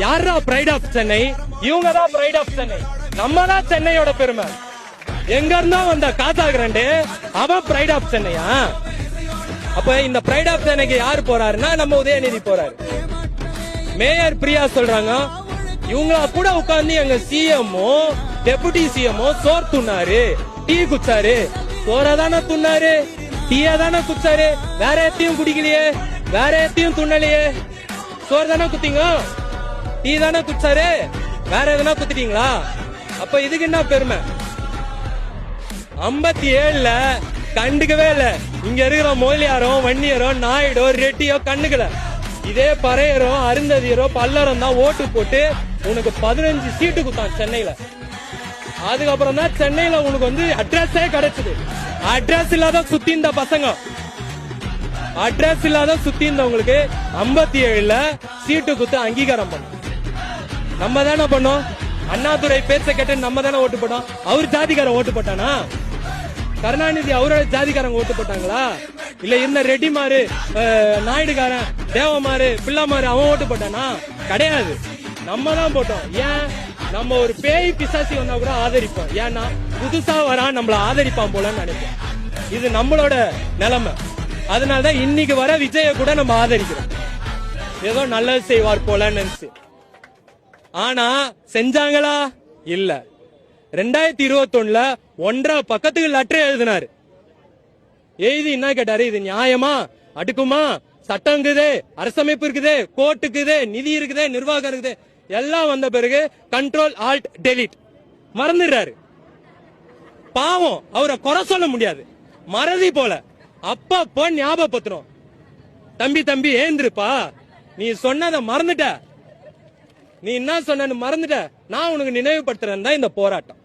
யாரா bright of Chennai? இவங்க தான் பிரைட் ஆஃப் சென்னை. நம்ம தான் சென்னையோட பெருமை. எங்க இருந்தா வந்த காசா கிராண்டே அவன் பிரைட் ஆஃப் சென்னையா? அப்ப இந்த பிரைட் ஆஃப் சென்னைக்கு யாரு போறாருன்னா நம்ம உதயநிதி போறாரு. மேயர் பிரியா சொல்றாங்க, இவங்க கூட உட்கார்ந்து எங்க சிஎம்ஓ டெபுட்டி சிஎம்ஓ சோர் துண்ணாரு, டீ குச்சாரு. சோறதானே துண்ணாரு, டீயா தானே குச்சாரு, வேற எத்தையும் குடிக்கலையே, வேற எத்தையும் துண்ணலையே. சோறு தானே குத்தீங்க, டீ தானே குச்சாரு, வேற எதனா குத்திட்டீங்களா? அப்ப இதுக்கு என்ன பெருமை? 57ல கண்டுக்கவே இல்ல. இங்க இருக்கிற மொழியாரும் வன்னியரோ நாயுடோ ரெட்டியோ கண்டுக்கல. இதே பறையரோ அருந்ததியரோ பல்லரம் தான் ஓட்டு போட்டு உனக்கு 15 சீட்டு குத்தான் சென்னையில. அதுக்கப்புறம் தான் சென்னையில உனக்கு வந்து அட்ரஸே கிடைச்சது. அட்ரஸ் இல்லாத சுத்தி இந்த பசங்க, அட்ரஸ் இல்லாத சுத்தி இருந்தவங்களுக்கு 57ல சீட்டு குத்து அங்கீகாரம் பண்ணோம். நம்ம தானே பண்ணோம். அண்ணாதுரை பேச்ச கேட்டு நம்ம தானே ஓட்டு போட்டோம். அவர் ஜாதிக்காரன் ஓட்டு போட்டானா? கருணாநிதி அவரோட ஜாதிக்காரங்க ஓட்டு போட்டாங்களா? இல்ல இருந்த ரெட்டிமாரு, நாயுடுகாரன், தேவமாரு, பிள்ளைமாரு அவன் ஓட்டு போட்டானா? கிடையாது. நம்ம தான் போட்டோம். ஏன்? நம்ம ஒரு பேய் பிசாசி வந்தா கூட ஆதரிப்போம். ஏன்னா புதுசா வரான், நம்மள ஆதரிப்பான் போலன்னு நினைப்போம். இது நம்மளோட நிலைமை. அதனாலதான் இன்னைக்கு வர விஜய கூட நம்ம ஆதரிக்கிறோம். ஏதோ நல்லது செய்வார் போலன்னு நினைச்சு. ஆனா செஞ்சாங்களா? இல்ல. 2021ல 1.5 பக்கத்துக்கு லெட்டர் எழுதினாரு. எழுதி என்ன கேட்டாரு? இது நியாயமா, அடுக்குமா, சட்டம் இருக்குது, அரசமைப்பு இருக்குது, கோர்ட் இருக்குது, நிதி இருக்குது, நிர்வாகம் இருக்குது, எல்லாம் வந்த பிறகு கண்ட்ரோல் ஆல்ட் டெலிட் மறந்துடுறாரு. பாவம், அவரை குறை சொல்ல முடியாது, மறதி போல. அப்பப்போ ஞாபகப்படுத்துறோம். தம்பி ஏந்திருப்பா, நீ சொன்னதை மறந்துட்ட, நீ என்ன சொன்னு மறந்துட்ட, நான் உனக்கு நினைவுபடுத்துறேன் தான் இந்த போராட்டம்.